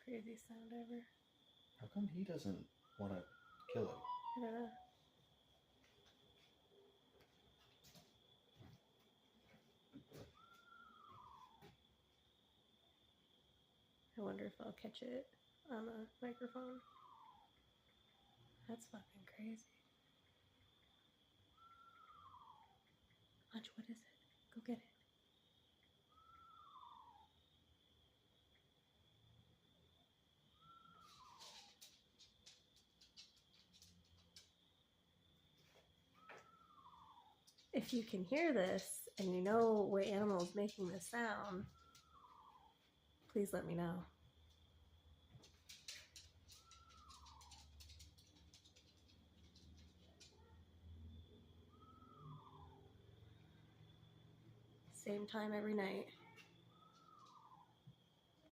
crazy sound ever. How come he doesn't want to kill it? I don't know. I wonder if I'll catch it on the microphone. That's fucking crazy. Hunch, what is it? Go get it. If you can hear this and you know what animal is making this sound, please let me know. Same time every night.